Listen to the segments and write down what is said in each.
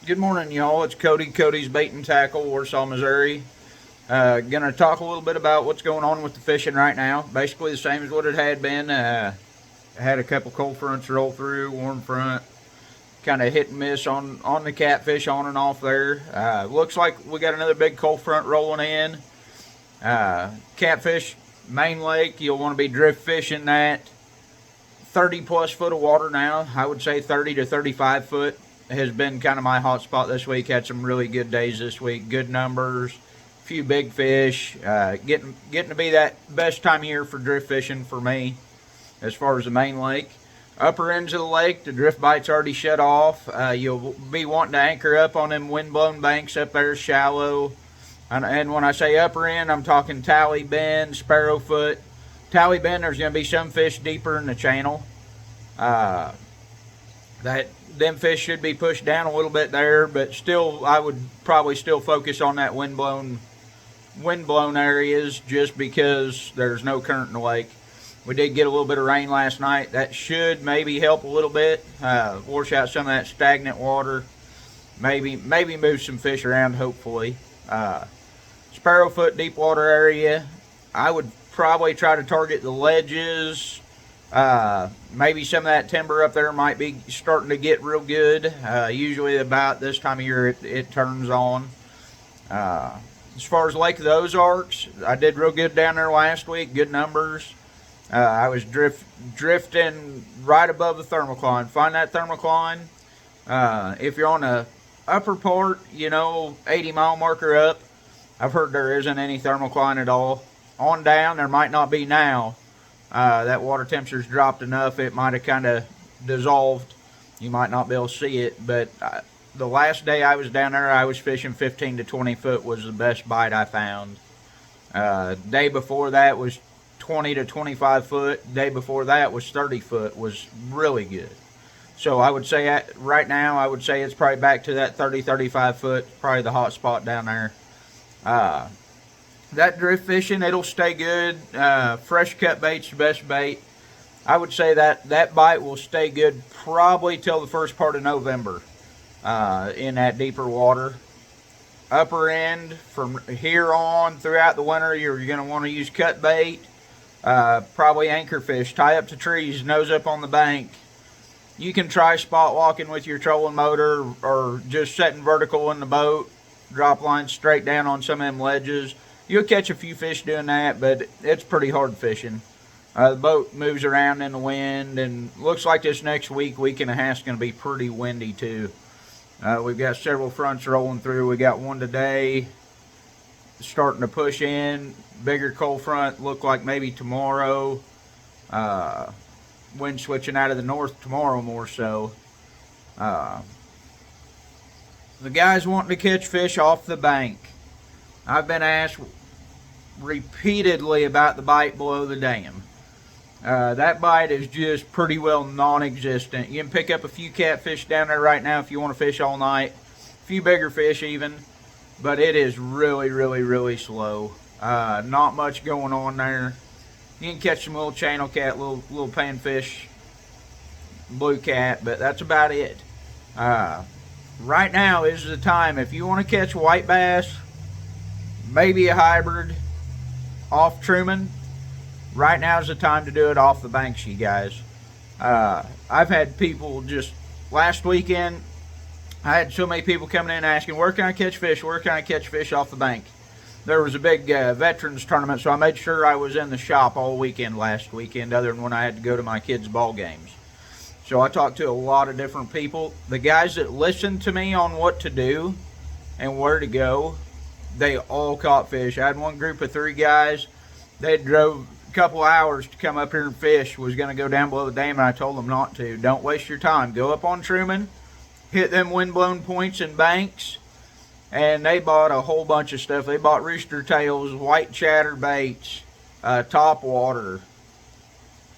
Good morning, y'all. It's Cody's Bait and Tackle, Warsaw, Missouri. Gonna talk a little bit about what's going on with the fishing right now. Basically the same as what it had been. I had a couple cold fronts roll through, warm front, kind of hit and miss on the catfish on and off there. Looks like we got another big cold front rolling in. Catfish, main lake, you'll want to be drift fishing that 30 plus foot of water now. I would say 30 to 35 foot has been kind of my hot spot this week. Had some really good days this week, good numbers, a few big fish. Getting to be that best time of year for drift fishing for me as far as the main lake. Upper ends of the lake, the drift bite's already shut off. You'll be wanting to anchor up on them wind-blown banks up there shallow. And when I say upper end, I'm talking Tally Bend, Sparrowfoot. Tally Bend, there's going to be some fish deeper in the channel. Them fish should be pushed down a little bit there, but still, I would probably still focus on that windblown areas just because there's no current in the lake. We did get a little bit of rain last night. That should maybe help a little bit, wash out some of that stagnant water. Maybe move some fish around, hopefully. Sparrowfoot deep water area, I would probably try to target the ledges. Maybe some of that timber up there might be starting to get real good. Usually about this time of year it turns on. As far as Lake of the Ozarks, I did real good down there last week, good numbers. I was drifting right above the thermocline. Find that thermocline. If you're on the upper part, 80 mile marker up, I've heard there isn't any thermocline at all. On down, there might not be now. That water temperature's dropped enough, it might have kind of dissolved. You might not be able to see it, but the last day I was down there, I was fishing 15 to 20 foot was the best bite I found. Day before that was 20 to 25 foot. Day before that was 30 foot, was really good. So I would say right now, I would say it's probably back to that 30, 35 foot, probably the hot spot down there. That drift fishing, it'll stay good. Fresh cut bait's the best bait. I would say that bite will stay good probably till the first part of November in that deeper water. Upper end, from here on throughout the winter, you're going to want to use cut bait. Probably anchor fish. Tie up to trees, nose up on the bank. You can try spot walking with your trolling motor or just setting vertical in the boat. Drop line straight down on some of them ledges. You'll catch a few fish doing that, but it's pretty hard fishing. The boat moves around in the wind, and looks like this next week and a half is going to be pretty windy too. We've got several fronts rolling through. We got one today starting to push in. Bigger cold front, look like maybe tomorrow. Wind switching out of the north tomorrow more so. The guys wanting to catch fish off the bank. I've been asked repeatedly about the bite below the dam. That bite is just pretty well non-existent. You can pick up a few catfish down there right now if you want to fish all night. A few bigger fish even. But it is really, really, really slow. Not much going on there. You can catch some little channel cat, little panfish, blue cat, but that's about it. Right now is the time. If you want to catch white bass, maybe a hybrid off Truman, right now is the time to do it off the banks, you guys. I've had people just last weekend, I had so many people coming in asking, where can I catch fish? Where can I catch fish off the bank? There was a big veterans tournament, so I made sure I was in the shop all weekend last weekend, other than when I had to go to my kids' ball games. So I talked to a lot of different people. The guys that listened to me on what to do and where to go, they all caught fish. I had one group of 3 guys. They drove a couple hours to come up here and fish. Was going to go down below the dam, and I told them not to. Don't waste your time. Go up on Truman, hit them wind-blown points and banks, and they bought a whole bunch of stuff. They bought rooster tails, white chatterbaits, top water,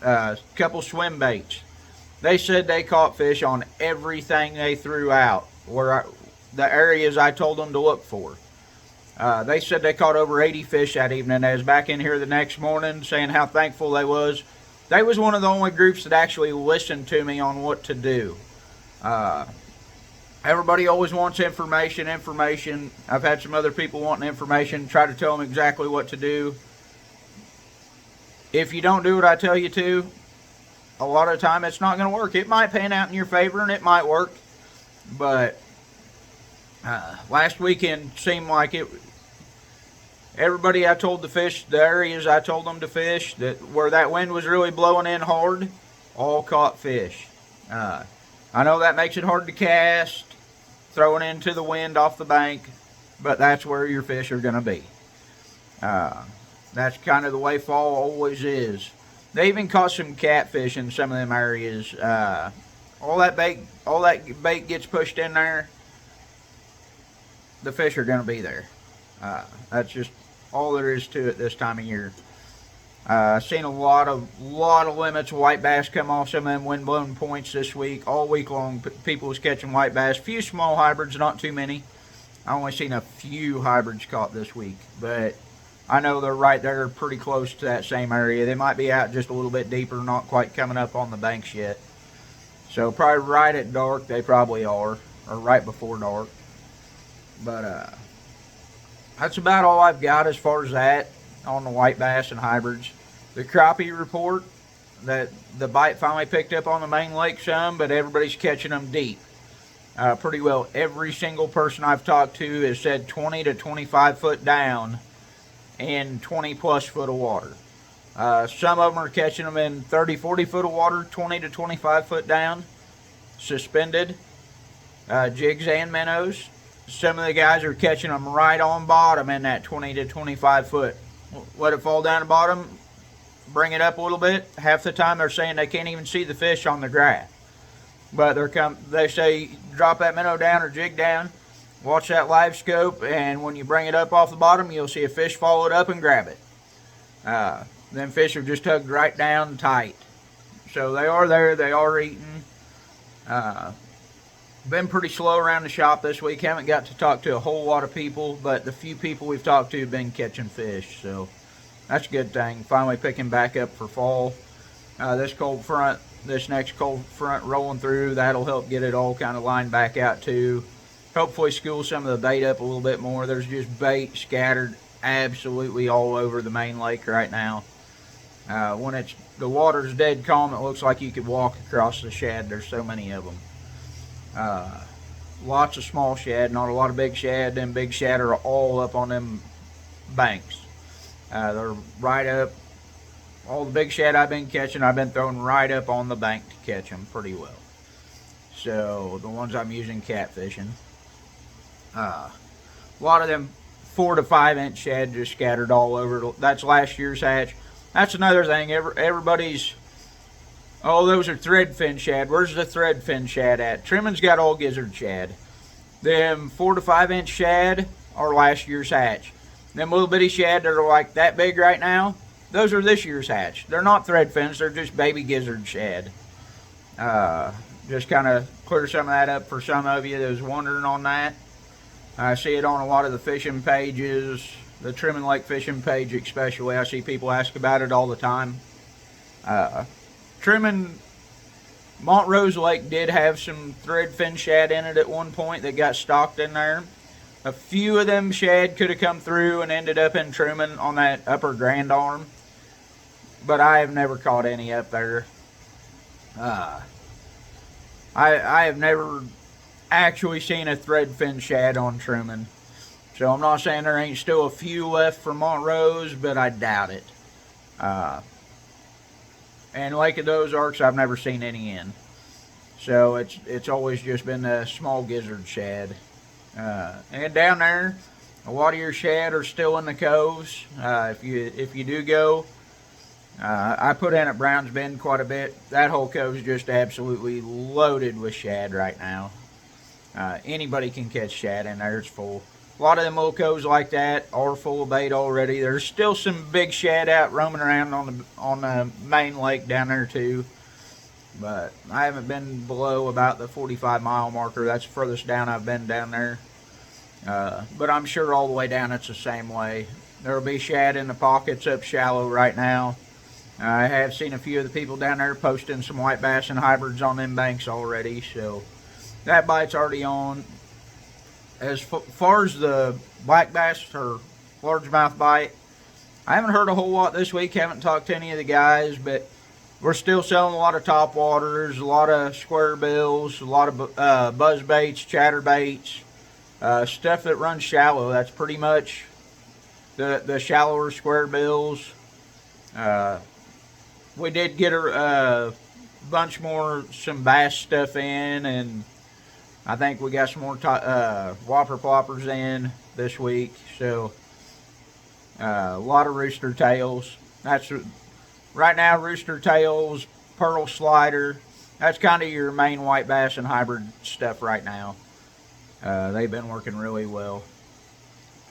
a couple swim baits. They said they caught fish on everything they threw out, the areas I told them to look for. They said they caught over 80 fish that evening. They was back in here the next morning saying how thankful they was. They was one of the only groups that actually listened to me on what to do. Everybody always wants information. I've had some other people wanting information, try to tell them exactly what to do. If you don't do what I tell you to, a lot of the time it's not going to work. It might pan out in your favor and it might work, but last weekend seemed like it. Everybody I told to fish the areas I told them to fish, that where that wind was really blowing in hard, all caught fish. I know that makes it hard to cast, throwing into the wind off the bank, but that's where your fish are going to be. That's kind of the way fall always is. They even caught some catfish in some of them areas. All that bait gets pushed in there, the fish are going to be there. That's just all there is to it this time of year. I've seen a lot of limits of white bass come off some of them wind-blown points this week. All week long, people was catching white bass. Few small hybrids, not too many. I only seen a few hybrids caught this week, but I know they're right there pretty close to that same area. They might be out just a little bit deeper, not quite coming up on the banks yet. So probably right at dark, they probably are, or right before dark. But that's about all I've got as far as that on the white bass and hybrids. The crappie report, that the bite finally picked up on the main lake some, but everybody's catching them deep. Pretty well every single person I've talked to has said 20 to 25 foot down in 20 plus foot of water. Some of them are catching them in 30, 40 foot of water, 20 to 25 foot down, suspended, jigs and minnows. Some of the guys are catching them right on bottom in that 20 to 25 foot. Let it fall down the bottom, bring it up a little bit. Half the time they're saying they can't even see the fish on the graph. But they say drop that minnow down or jig down, watch that live scope, and when you bring it up off the bottom, you'll see a fish follow it up and grab it. Them fish are just tugged right down tight. So they are there, they are eating. Been pretty slow around the shop this week. Haven't got to talk to a whole lot of people, but the few people we've talked to have been catching fish. So that's a good thing. Finally picking back up for fall. This next cold front rolling through, that'll help get it all kind of lined back out too. Hopefully school some of the bait up a little bit more. There's just bait scattered absolutely all over the main lake right now. When the water's dead calm, it looks like you could walk across the shad. There's so many of them. Lots of small shad, not a lot of big shad. Them big shad are all up on them banks. They're right up. All the big shad I've been catching, I've been throwing right up on the bank to catch them pretty well. So the ones I'm using catfishing. A lot of them 4 to 5 inch shad just scattered all over. That's last year's hatch. That's another thing. Everybody's, oh, those are threadfin shad. Where's the threadfin shad at? Trimming's got all gizzard shad. Them 4 to 5 inch shad are last year's hatch. Them little bitty shad that are like that big right now, those are this year's hatch. They're not threadfins, they're just baby gizzard shad. Just kind of clear some of that up for some of you that was wondering on that. I see it on a lot of the fishing pages, the Trimming Lake fishing page especially. I see people ask about it all the time. Trimming Montrose Lake did have some threadfin shad in it at one point that got stocked in there. A few of them shad could have come through and ended up in trimming on that upper Grand Arm, but I have never caught any up there. I have never actually seen a threadfin shad on trimming, so I'm not saying there ain't still a few left for Montrose, but I doubt it. And Lake of the Ozarks, I've never seen any in. So it's always just been a small gizzard shad. And down there, a lot of your shad are still in the coves. If you do go, I put in at Brown's Bend quite a bit. That whole cove is just absolutely loaded with shad right now. Anybody can catch shad in there. It's full. A lot of them little coves like that are full of bait already. There's still some big shad out roaming around on the main lake down there too. But I haven't been below about the 45-mile marker. That's the furthest down I've been down there. But I'm sure all the way down it's the same way. There will be shad in the pockets up shallow right now. I have seen a few of the people down there posting some white bass and hybrids on them banks already. So That bite's already on. As far as the black bass or largemouth bite, I haven't heard a whole lot this week. Haven't talked to any of the guys, but we're still selling a lot of top waters, a lot of square bills, a lot of buzz baits, chatter baits, stuff that runs shallow. That's pretty much the shallower square bills. We did get a bunch more some bass stuff in, and I think we got some more whopper ploppers in this week. So a lot of rooster tails. That's right now, rooster tails, pearl slider. That's kind of your main white bass and hybrid stuff right now. They've been working really well.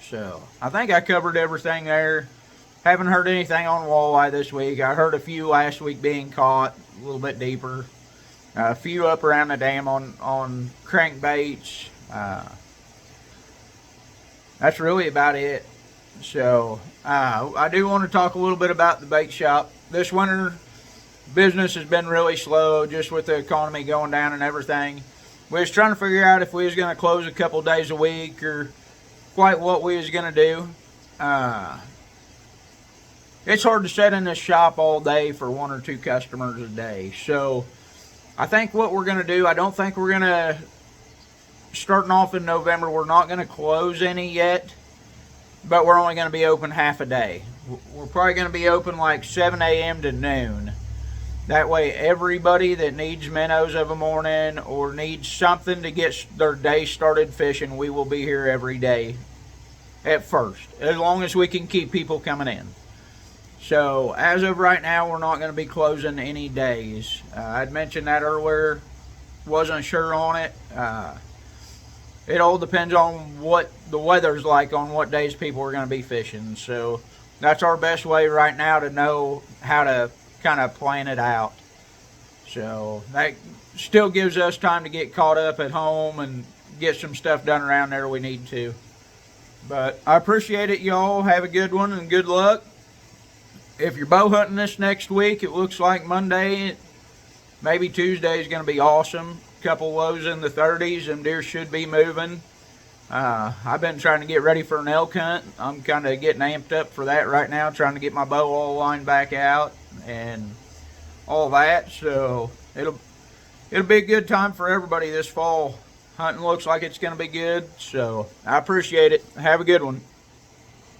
So I think I covered everything there. Haven't heard anything on walleye this week. I heard a few last week being caught a little bit deeper. A few up around the dam on crankbaits. That's really about it. So I do want to talk a little bit about the bait shop. This winter, business has been really slow, just with the economy going down and everything. We was trying to figure out if we was going to close a couple days a week or quite what we was going to do. It's hard to sit in this shop all day for 1 or 2 customers a day. So I think what we're going to do, I don't think we're going to, starting off in November, we're not going to close any yet, but we're only going to be open half a day. We're probably going to be open like 7 a.m. to noon. That way everybody that needs minnows of a morning or needs something to get their day started fishing, we will be here every day at first, as long as we can keep people coming in. So as of right now, we're not going to be closing any days. I'd mentioned that earlier. Wasn't sure on it. It all depends on what the weather's like on what days people are going to be fishing. So that's our best way right now to know how to kind of plan it out. So that still gives us time to get caught up at home and get some stuff done around there we need to. But I appreciate it, y'all. Have a good one and good luck. If you're bow hunting this next week, it looks like Monday, maybe Tuesday is going to be awesome. Couple lows in the 30s, and deer should be moving. I've been trying to get ready for an elk hunt. I'm kind of getting amped up for that right now, trying to get my bow all lined back out and all that. So it'll be a good time for everybody this fall. Hunting looks like it's going to be good. So I appreciate it. Have a good one.